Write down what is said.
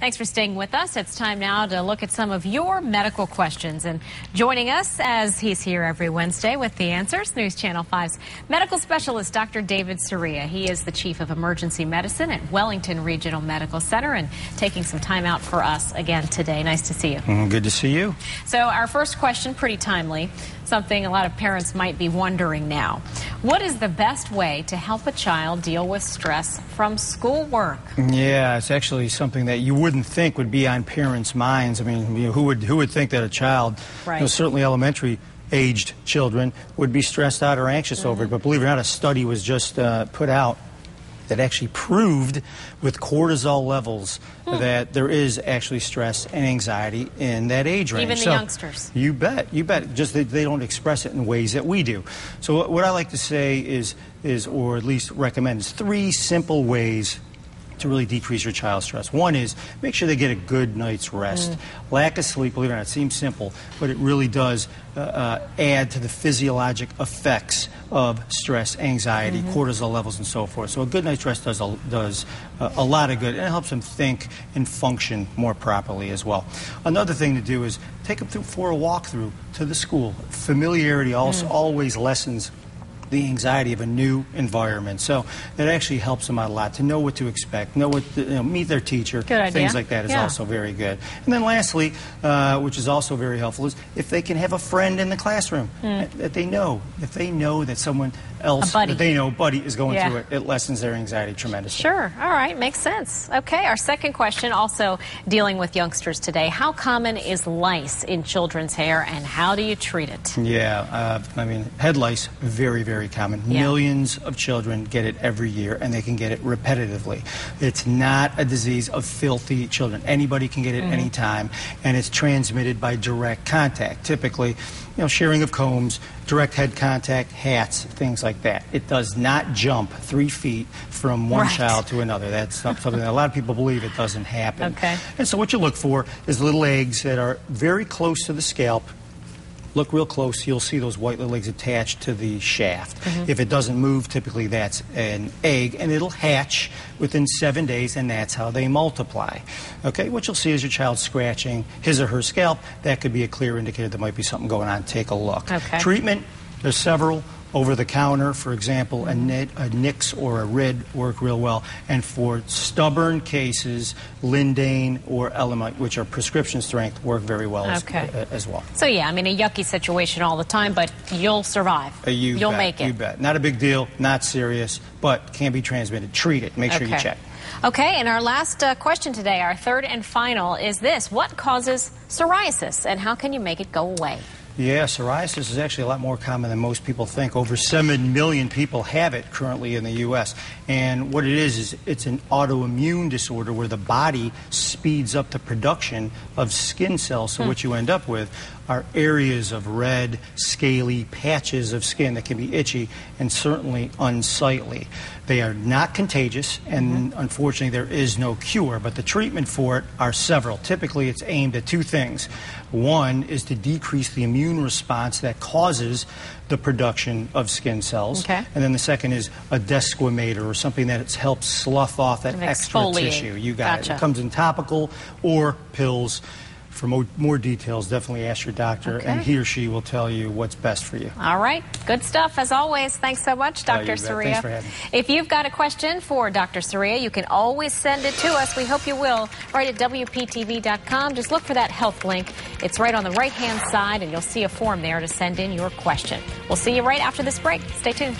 Thanks for staying with us. It's time now to look at some of your medical questions. And joining us, as he's here every Wednesday with the answers, News Channel 5's medical specialist, Dr. David Soria. He is the Chief of Emergency Medicine at Wellington Regional Medical Center and taking some time out for us again today. Nice to see you. Good to see you. So our first question, pretty timely, something a lot of parents might be wondering now. What is the best way to help a child deal with stress from schoolwork? Yeah, it's actually something that you wouldn't think would be on parents' minds. I mean, who would think that a child, Right. Certainly elementary aged children, would be stressed out or anxious over it. But believe it or not, a study was just put out that actually proved with cortisol levels that there is actually stress and anxiety in that age range. Even the youngsters. You bet. Just that they don't express it in ways that we do. So what I like to say is, or at least recommend, is 3 simple ways to really decrease your child's stress. One is make sure they get a good night's rest. Lack of sleep, believe it or not, it seems simple, but it really does add to the physiologic effects of stress, anxiety, cortisol levels, and so forth. So a good night's rest does a lot of good, and it helps them think and function more properly as well. Another thing to do is take them for a walkthrough to the school. Familiarity also always lessens the anxiety of a new environment. So it actually helps them out a lot to know what to expect, know what to, meet their teacher. Good idea. Things like that is also very good. And then lastly, which is also very helpful, is if they can have a friend in the classroom that they know. If they know that someone else that they know, buddy, is going through it, it lessens their anxiety tremendously. Sure. All right. Makes sense. Okay. Our second question, also dealing with youngsters today. How common is lice in children's hair, and how do you treat it? Yeah. I mean, head lice, very, very common. Millions of children get it every year, and they can get it repetitively. It's not a disease of filthy children. Anybody can get it anytime, and it's transmitted by direct contact. Typically, sharing of combs, direct head contact, hats, things like that. It does not jump 3 feet from one child to another. That's not something that a lot of people believe it doesn't happen. Okay. And so what you look for is little eggs that are very close to the scalp. Look real close, you'll see those white little eggs attached to the shaft. If it doesn't move, typically that's an egg, and it'll hatch within 7 days, and that's how they multiply. Okay, what you'll see is your child scratching his or her scalp. That could be a clear indicator there might be something going on. Take a look. Okay. Treatment, there's several. Over the counter, for example, a Nix or a Rid work real well. And for stubborn cases, Lindane or Elamite, which are prescription strength, work very well as well. So yeah, I mean, a yucky situation all the time, but you'll survive. You'll make it. You bet. Not a big deal, not serious, but can be transmitted. Treat it. Make sure you check. Okay, and our last question today, our third and final, is this. What causes psoriasis, and how can you make it go away? Yeah, psoriasis is actually a lot more common than most people think. Over 7 million people have it currently in the U.S. And what it is it's an autoimmune disorder where the body speeds up the production of skin cells. So what you end up with are areas of red, scaly patches of skin that can be itchy and certainly unsightly. They are not contagious, and unfortunately there is no cure, but the treatment for it are several. Typically it's aimed at 2 things. One is to decrease the immune response that causes the production of skin cells. And then the second is a desquamator, or something that helps slough off that extra tissue. You got it. It comes in topical or pills. For more details, definitely ask your doctor, and he or she will tell you what's best for you. All right. Good stuff, as always. Thanks so much, Dr. Soria. Thanks for having me. If you've got a question for Dr. Soria, you can always send it to us. We hope you will. Right at WPTV.com. Just look for that health link. It's right on the right-hand side, and you'll see a form there to send in your question. We'll see you right after this break. Stay tuned.